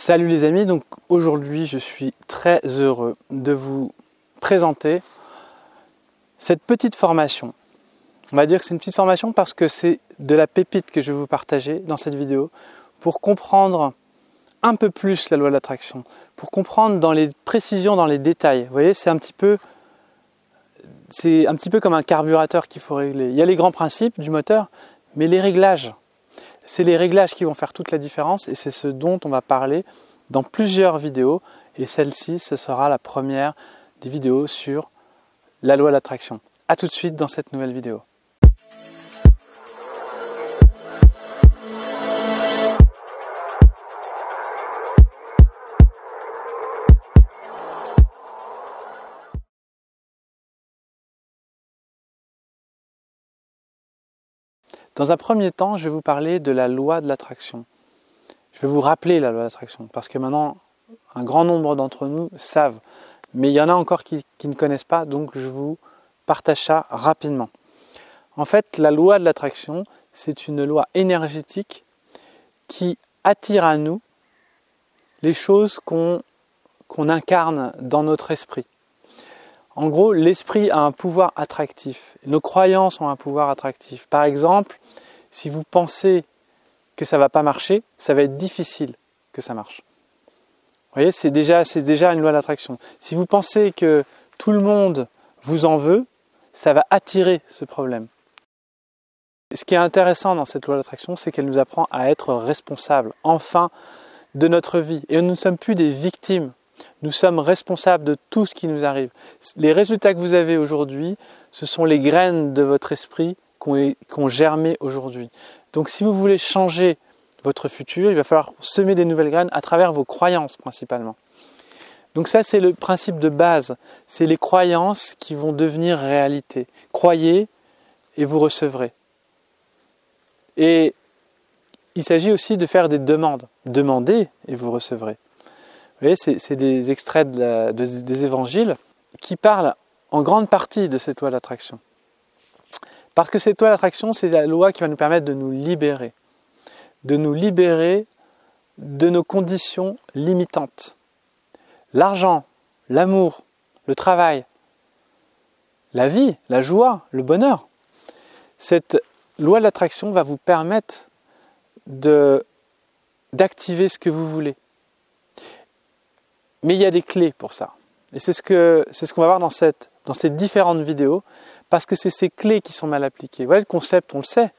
Salut les amis, donc aujourd'hui je suis très heureux de vous présenter cette petite formation. On va dire que c'est une petite formation parce que c'est de la pépite que je vais vous partager dans cette vidéo pour comprendre un peu plus la loi de l'attraction, pour comprendre dans les précisions, dans les détails. Vous voyez, c'est un petit peu comme un carburateur qu'il faut régler. Il y a les grands principes du moteur, mais les réglages, c'est les réglages qui vont faire toute la différence et c'est ce dont on va parler dans plusieurs vidéos. Et celle-ci, ce sera la première des vidéos sur la loi de l'attraction. A tout de suite dans cette nouvelle vidéo. Dans un premier temps, je vais vous parler de la loi de l'attraction. Je vais vous rappeler la loi de l'attraction, parce que maintenant, un grand nombre d'entre nous savent, mais il y en a encore qui ne connaissent pas, donc je vous partage ça rapidement. En fait, la loi de l'attraction, c'est une loi énergétique qui attire à nous les choses qu'on incarne dans notre esprit. En gros, l'esprit a un pouvoir attractif. Nos croyances ont un pouvoir attractif. Par exemple, si vous pensez que ça ne va pas marcher, ça va être difficile que ça marche. Vous voyez, c'est déjà une loi d'attraction. Si vous pensez que tout le monde vous en veut, ça va attirer ce problème. Ce qui est intéressant dans cette loi d'attraction, c'est qu'elle nous apprend à être responsables, enfin, de notre vie. Et nous ne sommes plus des victimes. Nous sommes responsables de tout ce qui nous arrive. Les résultats que vous avez aujourd'hui, ce sont les graines de votre esprit qui ont germé aujourd'hui. Donc si vous voulez changer votre futur, il va falloir semer des nouvelles graines à travers vos croyances principalement. Donc ça, c'est le principe de base. C'est les croyances qui vont devenir réalité. Croyez et vous recevrez. Et il s'agit aussi de faire des demandes. Demandez et vous recevrez. Vous voyez, c'est des extraits des évangiles qui parlent en grande partie de cette loi de l'attraction. Parce que cette loi de l'attraction, c'est la loi qui va nous permettre de nous libérer de nos conditions limitantes. L'argent, l'amour, le travail, la vie, la joie, le bonheur. Cette loi de l'attraction va vous permettre d'activer ce que vous voulez. Mais il y a des clés pour ça. Et c'est ce qu'on va voir dans ces différentes vidéos, parce que c'est ces clés qui sont mal appliquées. Vous voyez, le concept, on le sait,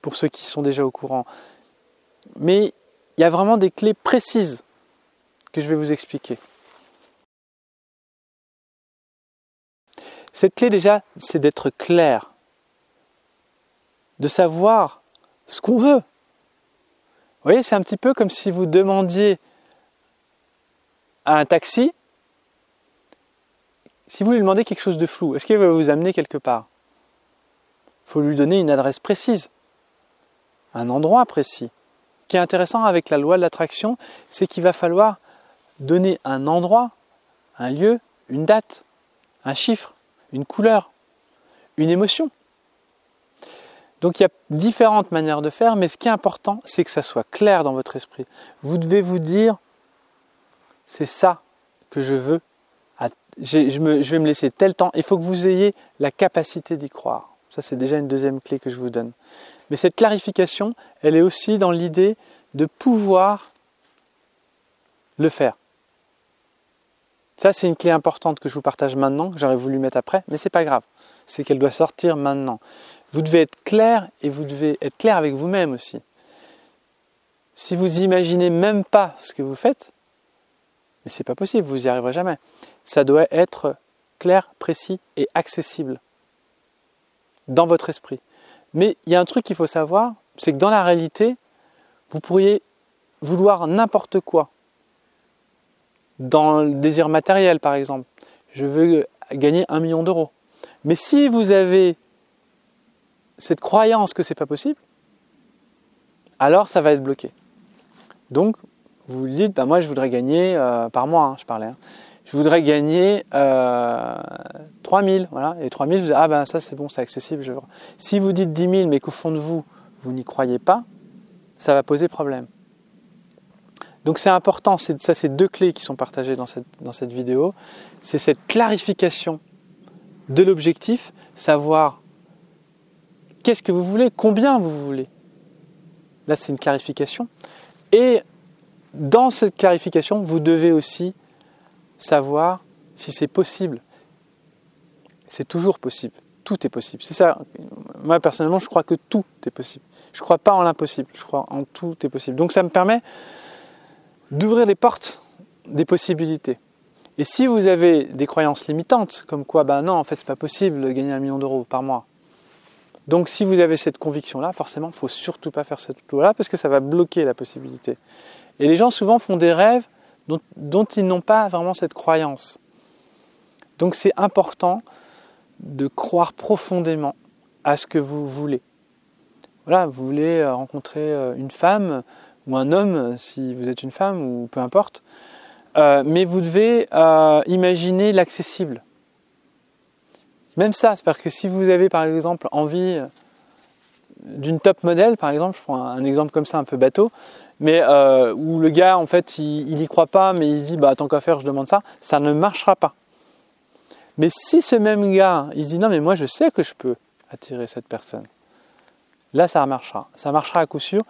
pour ceux qui sont déjà au courant. Mais il y a vraiment des clés précises que je vais vous expliquer. Cette clé déjà, c'est d'être clair, de savoir ce qu'on veut. Vous voyez, c'est un petit peu comme si vous demandiez à un taxi, si vous lui demandez quelque chose de flou, est-ce qu'il va vous amener quelque part? Il faut lui donner une adresse précise, un endroit précis. Ce qui est intéressant avec la loi de l'attraction, c'est qu'il va falloir donner un endroit, un lieu, une date, un chiffre, une couleur, une émotion. Donc il y a différentes manières de faire, mais ce qui est important, c'est que ça soit clair dans votre esprit. Vous devez vous dire, c'est ça que je veux. Je vais me laisser tel temps. Il faut que vous ayez la capacité d'y croire. Ça, c'est déjà une deuxième clé que je vous donne. Mais cette clarification, elle est aussi dans l'idée de pouvoir le faire. Ça, c'est une clé importante que je vous partage maintenant, que j'aurais voulu mettre après, mais c'est pas grave. C'est qu'elle doit sortir maintenant. Vous devez être clair et vous devez être clair avec vous-même aussi. Si vous imaginez même pas ce que vous faites, mais c'est pas possible, vous n'y arriverez jamais. Ça doit être clair, précis et accessible dans votre esprit. Mais il y a un truc qu'il faut savoir, c'est que dans la réalité, vous pourriez vouloir n'importe quoi. Dans le désir matériel, par exemple, je veux gagner 1 million d'euros. Mais si vous avez cette croyance que c'est pas possible, alors ça va être bloqué. Donc, vous vous dites, moi je voudrais gagner, par mois, je parlais, je voudrais gagner 3 000, voilà, et 3 000, vous dites, ça c'est bon, c'est accessible. Si vous dites 10 000, mais qu'au fond de vous, vous n'y croyez pas, ça va poser problème. Donc c'est important, ça c'est 2 clés qui sont partagées dans cette vidéo. C'est cette clarification de l'objectif, savoir qu'est-ce que vous voulez, combien vous voulez. Là c'est une clarification. Et dans cette clarification, vous devez aussi savoir si c'est possible. C'est toujours possible. Tout est possible. C'est ça. Moi personnellement, je crois que tout est possible. Je ne crois pas en l'impossible. Je crois en tout est possible. Donc ça me permet d'ouvrir les portes des possibilités. Et si vous avez des croyances limitantes, comme quoi, non, en fait, c'est pas possible de gagner 1 million d'euros par mois. Donc, si vous avez cette conviction-là, forcément, il ne faut surtout pas faire cette loi-là parce que ça va bloquer la possibilité. Et les gens, souvent, font des rêves dont ils n'ont pas vraiment cette croyance. Donc, c'est important de croire profondément à ce que vous voulez. Voilà, vous voulez rencontrer une femme ou un homme, si vous êtes une femme, ou peu importe, mais vous devez imaginer l'accessible. Même ça, c'est parce que si vous avez par exemple envie d'une top modèle, par exemple, je prends un exemple comme ça un peu bateau, mais où le gars en fait il y croit pas, mais il dit tant qu'à faire je demande ça, ça ne marchera pas. Mais si ce même gars il se dit non mais moi je sais que je peux attirer cette personne, là ça marchera à coup sûr,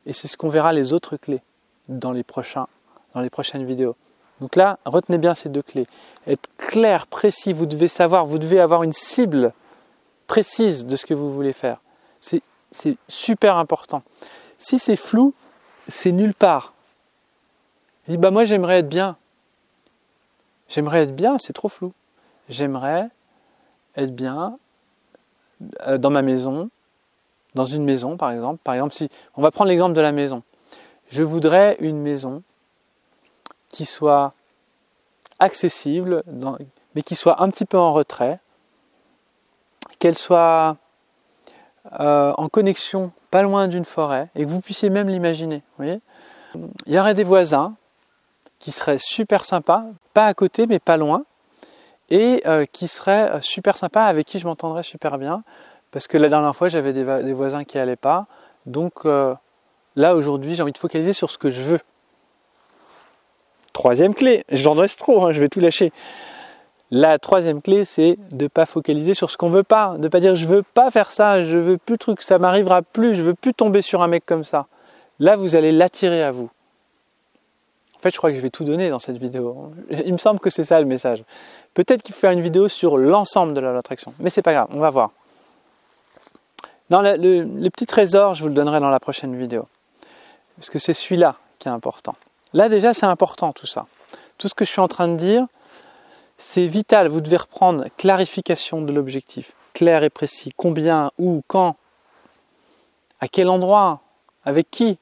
et c'est ce qu'on verra les autres clés dans les prochaines vidéos. Donc là, retenez bien ces 2 clés. Être clair, précis, vous devez savoir, vous devez avoir une cible précise de ce que vous voulez faire. C'est super important. Si c'est flou, c'est nulle part. Il dit, moi j'aimerais être bien. J'aimerais être bien, c'est trop flou. J'aimerais être bien dans ma maison, dans une maison par exemple. Par exemple, si on va prendre l'exemple de la maison. Je voudrais une maison qui soit accessible, mais qui soit un petit peu en retrait, qu'elle soit en connexion pas loin d'une forêt, et que vous puissiez même l'imaginer. Vous voyez, il y aurait des voisins qui seraient super sympas, pas à côté mais pas loin, et qui seraient super sympas, avec qui je m'entendrais super bien, parce que la dernière fois j'avais des voisins qui n'allaient pas, donc là aujourd'hui j'ai envie de focaliser sur ce que je veux. 3e clé, j'en reste trop, je vais tout lâcher. La 3e clé, c'est de ne pas focaliser sur ce qu'on ne veut pas, de ne pas dire je ne veux pas faire ça, je ne veux plus de trucs, ça ne m'arrivera plus, je ne veux plus tomber sur un mec comme ça. Là, vous allez l'attirer à vous. En fait, je crois que je vais tout donner dans cette vidéo. Il me semble que c'est ça le message. Peut-être qu'il faut faire une vidéo sur l'ensemble de la loi de l'attraction, mais c'est pas grave, on va voir. Non, le petit trésor, je vous le donnerai dans la prochaine vidéo. Parce que c'est celui-là qui est important. Là déjà c'est important tout ça. Tout ce que je suis en train de dire, c'est vital. Vous devez reprendre clarification de l'objectif. Clair et précis. Combien, où, quand, à quel endroit, avec qui.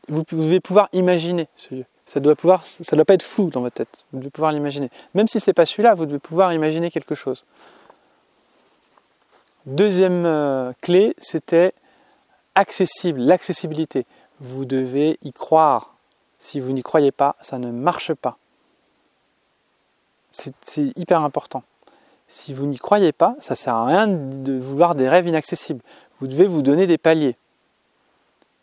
Vous devez pouvoir imaginer ce lieu. Ça doit pas être flou dans votre tête. Vous devez pouvoir l'imaginer. Même si ce n'est pas celui-là, vous devez pouvoir imaginer quelque chose. 2e clé, c'était accessible, l'accessibilité. Vous devez y croire. Si vous n'y croyez pas, ça ne marche pas. C'est hyper important. Si vous n'y croyez pas, ça ne sert à rien de vouloir des rêves inaccessibles. Vous devez vous donner des paliers.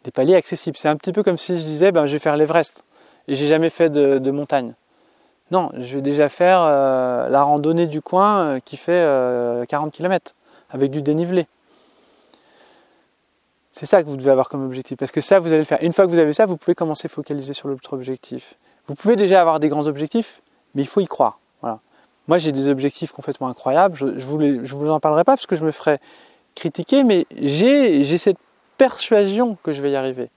Des paliers accessibles. C'est un petit peu comme si je disais, je vais faire l'Everest et j'ai jamais fait de montagne. Non, je vais déjà faire la randonnée du coin qui fait 40 km avec du dénivelé. C'est ça que vous devez avoir comme objectif, parce que ça, vous allez le faire. Une fois que vous avez ça, vous pouvez commencer à focaliser sur l'autre objectif. Vous pouvez déjà avoir des grands objectifs, mais il faut y croire. Voilà. Moi, j'ai des objectifs complètement incroyables. Je vous en parlerai pas parce que je me ferai critiquer, mais j'ai cette persuasion que je vais y arriver.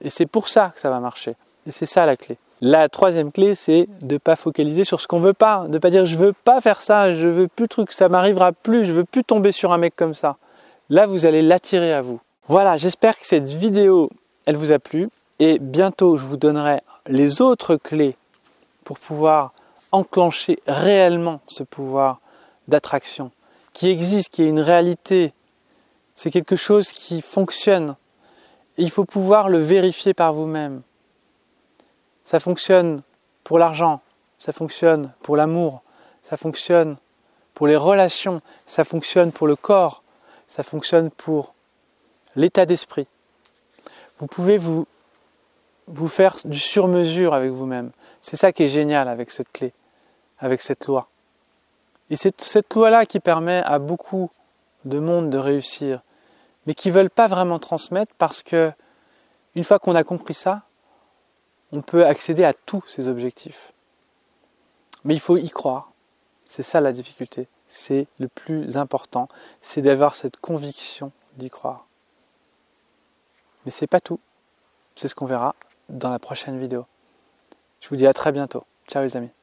Et c'est pour ça que ça va marcher. Et c'est ça la clé. La 3e clé, c'est de ne pas focaliser sur ce qu'on ne veut pas. De ne pas dire je ne veux pas faire ça, je ne veux plus de trucs, ça ne m'arrivera plus, je ne veux plus tomber sur un mec comme ça. Là, vous allez l'attirer à vous. Voilà, j'espère que cette vidéo, elle vous a plu. Et bientôt, je vous donnerai les autres clés pour pouvoir enclencher réellement ce pouvoir d'attraction qui existe, qui est une réalité. C'est quelque chose qui fonctionne. Et il faut pouvoir le vérifier par vous-même. Ça fonctionne pour l'argent, ça fonctionne pour l'amour, ça fonctionne pour les relations, ça fonctionne pour le corps, ça fonctionne pour l'état d'esprit. Vous pouvez vous vous faire du sur-mesure avec vous-même. C'est ça qui est génial avec cette clé, avec cette loi. Et c'est cette loi-là qui permet à beaucoup de monde de réussir, mais qui ne veulent pas vraiment transmettre parce que une fois qu'on a compris ça, on peut accéder à tous ces objectifs. Mais il faut y croire. C'est ça la difficulté. C'est le plus important, c'est d'avoir cette conviction d'y croire. Mais c'est pas tout. C'est ce qu'on verra dans la prochaine vidéo. Je vous dis à très bientôt. Ciao les amis.